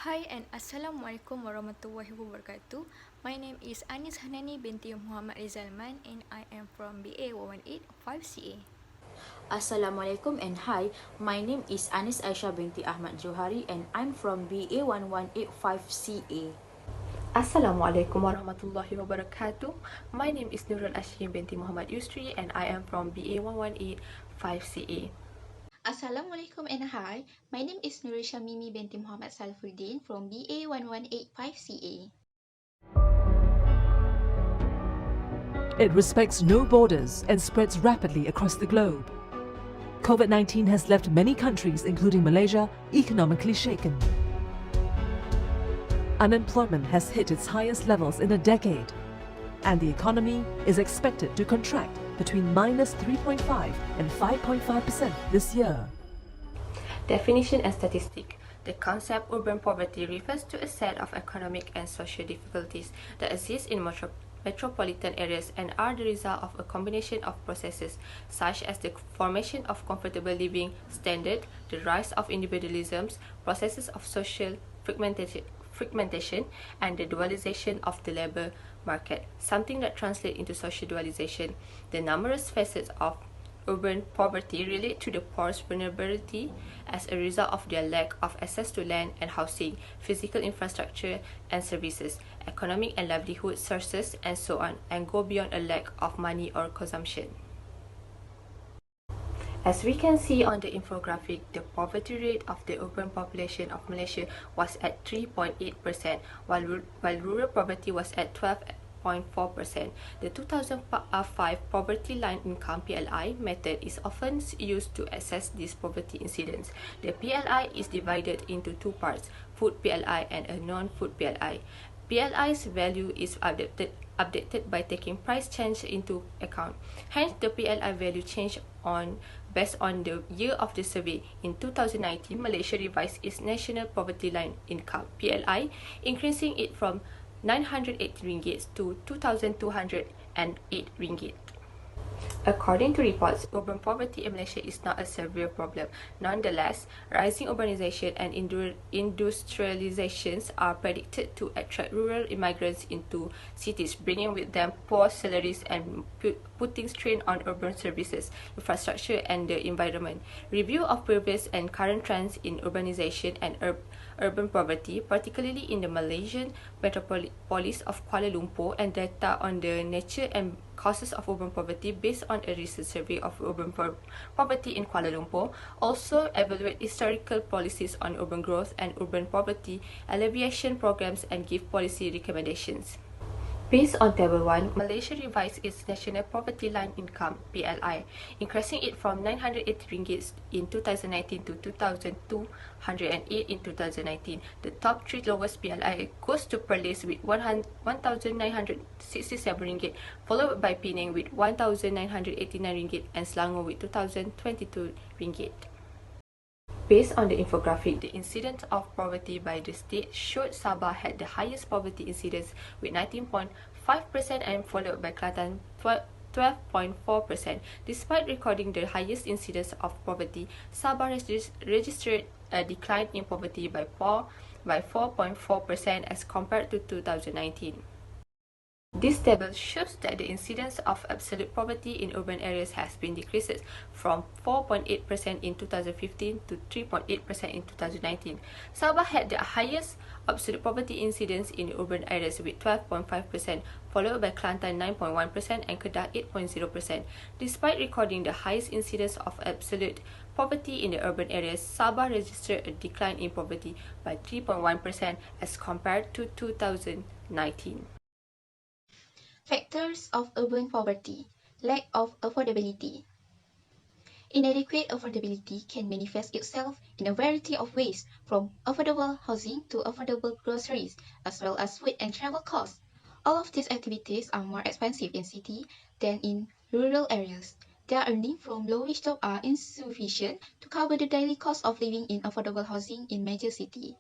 Hi and Assalamualaikum warahmatullahi wabarakatuh. My name is Hannani binti Muhammad Rizalman and I am from BA118-5CA. Assalamualaikum and hi, my name is Aisyah binti Ahmad Johari and I'm from BA1185CA. Assalamualaikum warahmatullahi wabarakatuh. My name is Nurul binti Muhammad Yusri and I am from BA1185CA. Assalamualaikum and hi. My name is Nurul Syamimi binti Muhammad Salfuldin from BA1185CA. It respects no borders and spreads rapidly across the globe. COVID-19 has left many countries, including Malaysia, economically shaken. Unemployment has hit its highest levels in a decade, and the economy is expected to contract between -3.5 and 5.5% this year. Definition and statistic. The concept urban poverty refers to a set of economic and social difficulties that exist in metropolitan areas and are the result of a combination of processes such as the formation of comfortable living standard, the rise of individualism, processes of social fragmentation, and the dualization of the labour market, something that translates into social dualization. The numerous facets of urban poverty relate to the poor's vulnerability as a result of their lack of access to land and housing, physical infrastructure and services, economic and livelihood sources, and so on, and go beyond a lack of money or consumption. As we can see on the infographic, the poverty rate of the urban population of Malaysia was at 3.8%, while rural poverty was at 12.4%. The 2005 Poverty Line Income (PLI) method is often used to assess this poverty incidence. The PLI is divided into two parts: food PLI and a non-food PLI. PLI's value is updated by taking price change into account. Hence, the PLI value changed based on the year of the survey. In 2019, Malaysia revised its National Poverty Line Income (PLI), increasing it from 980 ringgit to 2,208 ringgit. According to reports, urban poverty in Malaysia is not a severe problem. Nonetheless, rising urbanization and industrializations are predicted to attract rural immigrants into cities, bringing with them poor salaries and putting strain on urban services, infrastructure, and the environment. Review of previous and current trends in urbanization and urban poverty, particularly in the Malaysian metropolis of Kuala Lumpur, and data on the nature and causes of urban poverty based on a recent survey of urban poverty in Kuala Lumpur, also evaluate historical policies on urban growth and urban poverty alleviation programs, and give policy recommendations. Based on Table 1, Malaysia revised its National Poverty Line Income (PLI), increasing it from 980 ringgit in 2019 to 2,208 in 2019. The top three lowest PLI goes to Perlis with 1,967 ringgit, followed by Penang with 1,989 ringgit and Selangor with 2,022 ringgit. Based on the infographic, the incidence of poverty by the state showed Sabah had the highest poverty incidence with 19.5% and followed by Kelantan 12.4%. Despite recording the highest incidence of poverty, Sabah registered a decline in poverty by 4.4% as compared to 2019. This table shows that the incidence of absolute poverty in urban areas has been decreased from 4.8% in 2015 to 3.8% in 2019. Sabah had the highest absolute poverty incidence in urban areas with 12.5%, followed by Kelantan 9.1% and Kedah 8.0%. Despite recording the highest incidence of absolute poverty in the urban areas, Sabah registered a decline in poverty by 3.1% as compared to 2019. Factors of urban poverty. Lack of affordability. Inadequate affordability can manifest itself in a variety of ways, from affordable housing to affordable groceries, as well as food and travel costs. All of these activities are more expensive in city than in rural areas. Their earnings from low-wage jobs are insufficient to cover the daily cost of living in affordable housing in major cities.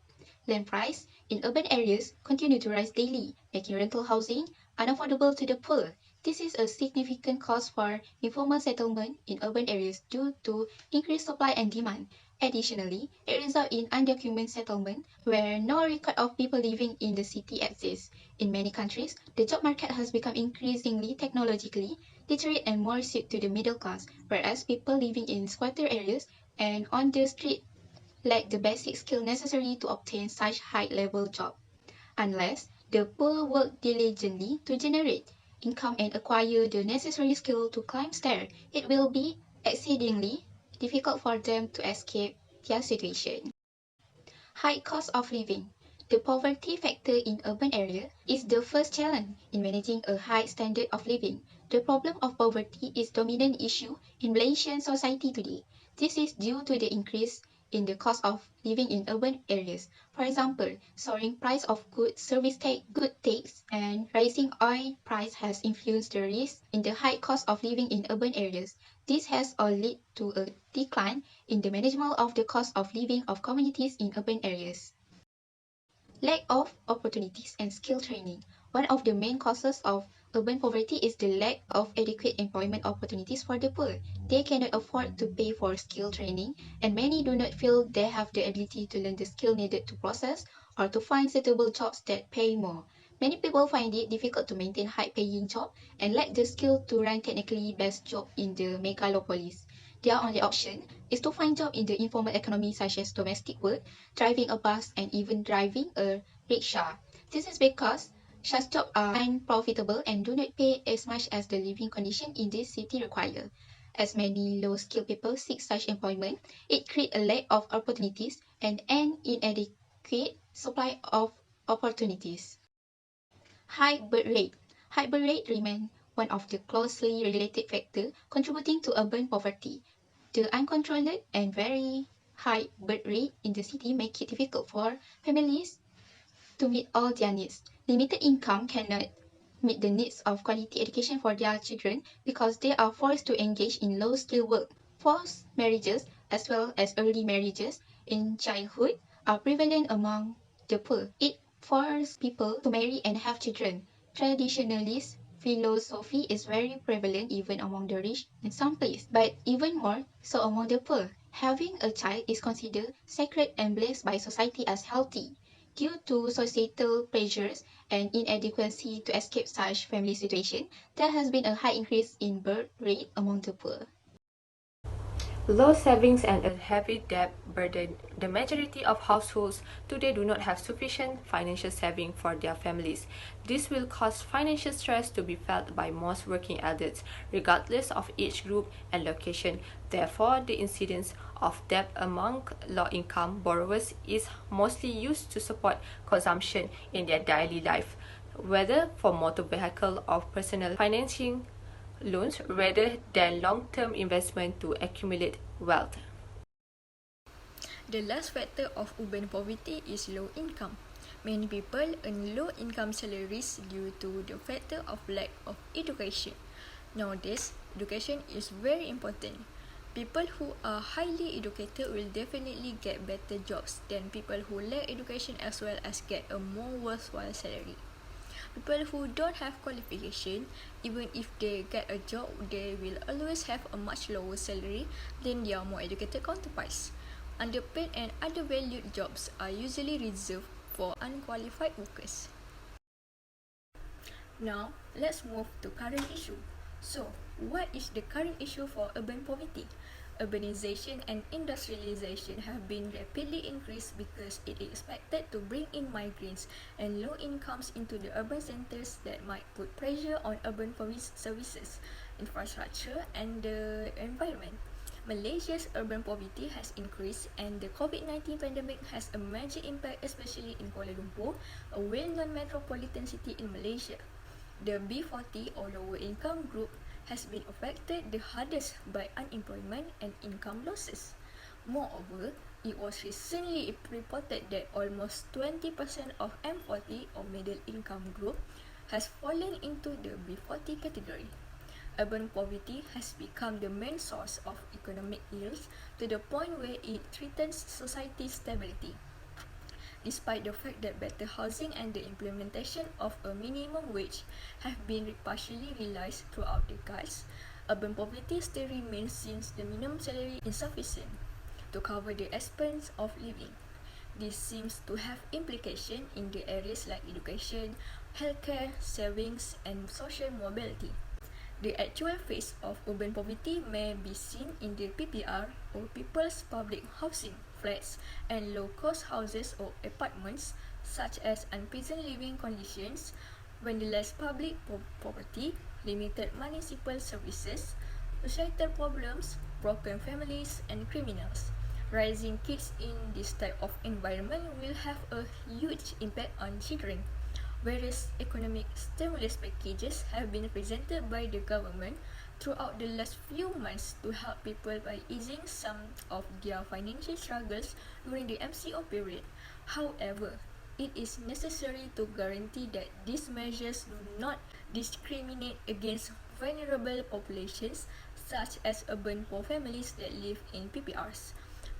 Land price in urban areas continue to rise daily, making rental housing unaffordable to the poor. This is a significant cause for informal settlement in urban areas due to increased supply and demand. Additionally, it results in undocumented settlement where no record of people living in the city exists. In many countries, the job market has become increasingly technologically literate and more suited to the middle class, whereas people living in squatter areas and on the street lack the basic skill necessary to obtain such high-level job. Unless the poor work diligently to generate income and acquire the necessary skill to climb stairs, it will be exceedingly difficult for them to escape their situation. High cost of living. The poverty factor in urban areas is the first challenge in managing a high standard of living. The problem of poverty is dominant issue in Malaysian society today. This is due to the increase in the cost of living in urban areas. For example, soaring price of goods, service tax, good tax, and rising oil price has influenced the risk in the high cost of living in urban areas. This has all led to a decline in the management of the cost of living of communities in urban areas. Lack of opportunities and skill training. One of the main causes of urban poverty is the lack of adequate employment opportunities for the poor. They cannot afford to pay for skill training, and many do not feel they have the ability to learn the skill needed to process or to find suitable jobs that pay more. Many people find it difficult to maintain high-paying job and lack the skill to run technically best job in the megalopolis. Their only option is to find job in the informal economy such as domestic work, driving a bus, and even driving a rickshaw. This is because such jobs are unprofitable and do not pay as much as the living condition in this city require. As many low-skilled people seek such employment, it creates a lack of opportunities and an inadequate supply of opportunities. High birth rate. High birth rate remains one of the closely related factors contributing to urban poverty. The uncontrolled and very high birth rate in the city make it difficult for families to meet all their needs. Limited income cannot meet the needs of quality education for their children because they are forced to engage in low-skill work. Forced marriages, as well as early marriages in childhood, are prevalent among the poor. It forces people to marry and have children. Traditionalist philosophy is very prevalent even among the rich in some places, but even more so among the poor. Having a child is considered sacred and blessed by society as healthy. Due to societal pressures and inadequacy to escape such family situation, there has been a high increase in birth rate among the poor. Low savings and a heavy debt burden the majority of households today do not have sufficient financial saving for their families. This will cause financial stress to be felt by most working adults, regardless of age group and location. Therefore, the incidence of debt among low-income borrowers is mostly used to support consumption in their daily life, whether for motor vehicle or personal financing loans rather than long-term investment to accumulate wealth. The last factor of urban poverty is low income. Many people earn low income salaries due to the factor of lack of education. Nowadays, education is very important. People who are highly educated will definitely get better jobs than people who lack education as well as get a more worthwhile salary. People who don't have qualification, even if they get a job, they will always have a much lower salary than their more educated counterparts. Underpaid and undervalued jobs are usually reserved for unqualified workers. Now, let's move to current issue. So, what is the current issue for urban poverty? Urbanization and industrialization have been rapidly increased because it is expected to bring in migrants and low incomes into the urban centers that might put pressure on urban services, infrastructure, and the environment. Malaysia's urban poverty has increased and the COVID-19 pandemic has a major impact, especially in Kuala Lumpur, a well-known metropolitan city in Malaysia. The B40 or lower income group has been affected the hardest by unemployment and income losses. Moreover, it was recently reported that almost 20% of M40 or middle income group has fallen into the B40 category. Urban poverty has become the main source of economic ills to the point where it threatens society's stability. Despite the fact that better housing and the implementation of a minimum wage have been partially realized throughout decades, urban poverty still remains since the minimum salary is insufficient to cover the expense of living. This seems to have implication in the areas like education, healthcare, savings, and social mobility. The actual face of urban poverty may be seen in the PPR or People's Public Housing flats and low-cost houses or apartments, such as unpleasant living conditions, vandalized public property, limited municipal services, societal problems, broken families, and criminals. Raising kids in this type of environment will have a huge impact on children. Various economic stimulus packages have been presented by the government throughout the last few months to help people by easing some of their financial struggles during the MCO period. However, it is necessary to guarantee that these measures do not discriminate against vulnerable populations such as urban poor families that live in PPRs.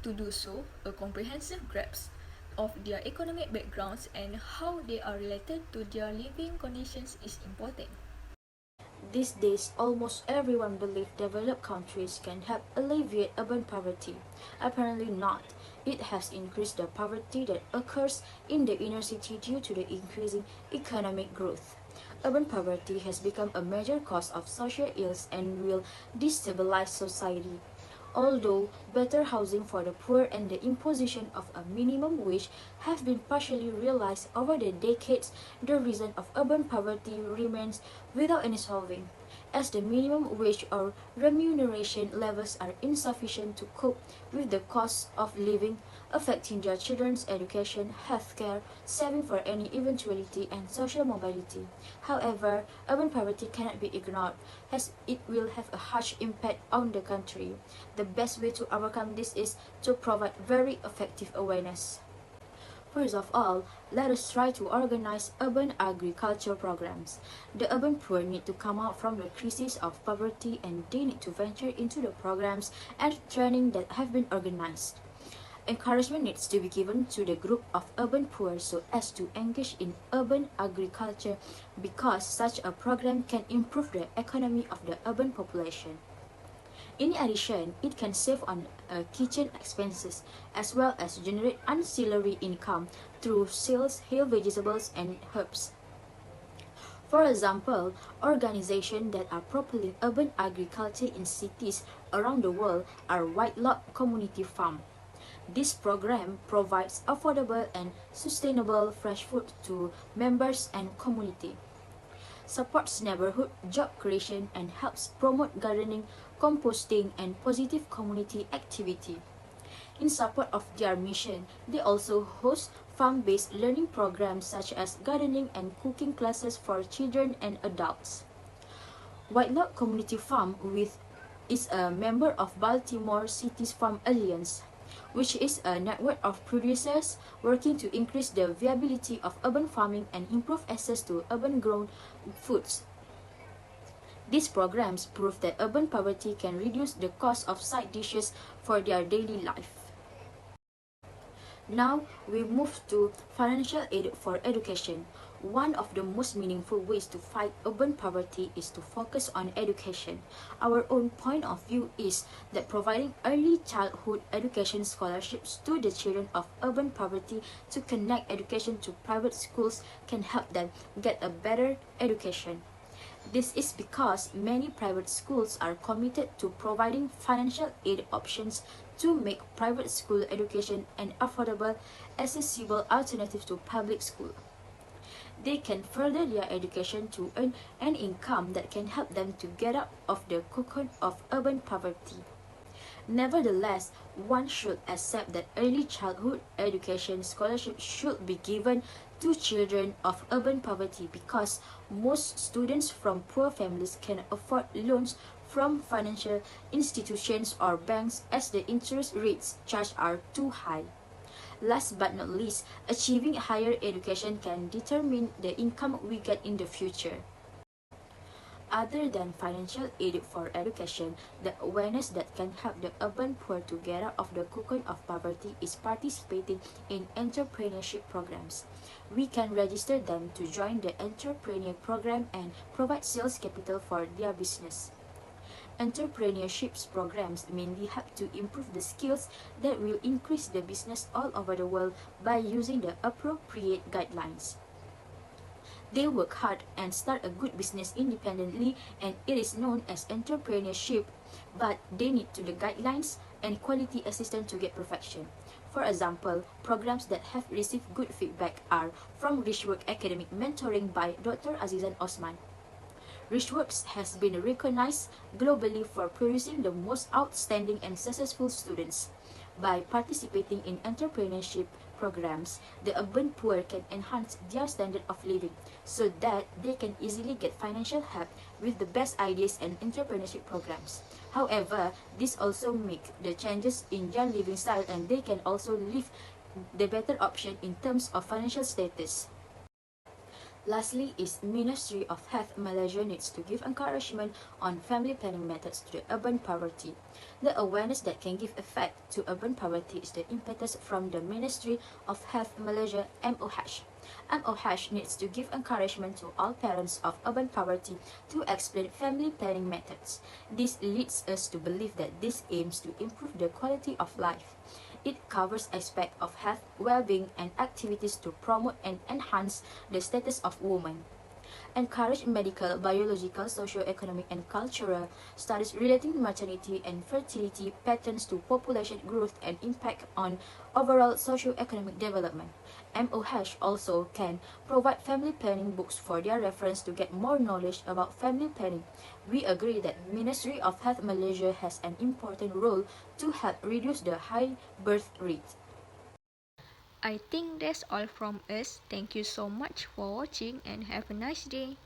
To do so, a comprehensive grasp of their economic backgrounds and how they are related to their living conditions is important. These days, almost everyone believes developed countries can help alleviate urban poverty. Apparently not. It has increased the poverty that occurs in the inner city due to the increasing economic growth. Urban poverty has become a major cause of social ills and will destabilize society. Although better housing for the poor and the imposition of a minimum wage have been partially realized over the decades, the reason of urban poverty remains without any solving, as the minimum wage or remuneration levels are insufficient to cope with the cost of living, affecting their children's education, healthcare, saving for any eventuality, and social mobility. However, urban poverty cannot be ignored, as it will have a harsh impact on the country. The best way to overcome this is to provide very effective awareness. First of all, let us try to organize urban agriculture programs. The urban poor need to come out from the crisis of poverty and they need to venture into the programs and training that have been organized. Encouragement needs to be given to the group of urban poor so as to engage in urban agriculture because such a program can improve the economy of the urban population. In addition, it can save on kitchen expenses as well as generate ancillary income through sales of vegetables and herbs. For example, organizations that are promoting urban agriculture in cities around the world are White Lot Community Farm. This program provides affordable and sustainable fresh food to members and community, supports neighborhood job creation and helps promote gardening, composting, and positive community activity. In support of their mission, they also host farm-based learning programs such as gardening and cooking classes for children and adults. White Log Community Farm is a member of Baltimore Cities Farm Alliance, which is a network of producers working to increase the viability of urban farming and improve access to urban-grown foods. These programs prove that urban poverty can reduce the cost of side dishes for their daily life. Now, we move to financial aid for education. One of the most meaningful ways to fight urban poverty is to focus on education. Our own point of view is that providing early childhood education scholarships to the children of urban poverty to connect education to private schools can help them get a better education. This is because many private schools are committed to providing financial aid options to make private school education an affordable, accessible alternative to public school. They can further their education to earn an income that can help them to get out of the cocoon of urban poverty. Nevertheless, one should accept that early childhood education scholarships should be given to children of urban poverty because most students from poor families can afford loans from financial institutions or banks as the interest rates charged are too high. Last but not least, achieving higher education can determine the income we get in the future. Other than financial aid for education, the awareness that can help the urban poor to get out of the cocoon of poverty is participating in entrepreneurship programs. We can register them to join the entrepreneur program and provide sales capital for their business. Entrepreneurship programs mainly help to improve the skills that will increase the business all over the world by using the appropriate guidelines. They work hard and start a good business independently, and it is known as entrepreneurship, but they need to the guidelines and quality assistance to get perfection. For example, programs that have received good feedback are from Richwork Academic Mentoring by Dr. Azizan Osman. Richworks has been recognized globally for producing the most outstanding and successful students. By participating in entrepreneurship programs, the urban poor can enhance their standard of living so that they can easily get financial help with the best ideas and entrepreneurship programs. However, this also makes the changes in their living style, and they can also live the better option in terms of financial status. Lastly is Ministry of Health Malaysia needs to give encouragement on family planning methods to the urban poverty. The awareness that can give effect to urban poverty is the impetus from the Ministry of Health Malaysia MOH. MOH needs to give encouragement to all parents of urban poverty to explain family planning methods. This leads us to believe that this aims to improve the quality of life. It covers aspects of health, well-being, and activities to promote and enhance the status of women. Encourage medical, biological, socio-economic, and cultural studies relating to maternity and fertility patterns to population growth and impact on overall socio-economic development. MOH also can provide family planning books for their reference to get more knowledge about family planning. We agree that Ministry of Health Malaysia has an important role to help reduce the high birth rate. I think that's all from us. Thank you so much for watching and have a nice day.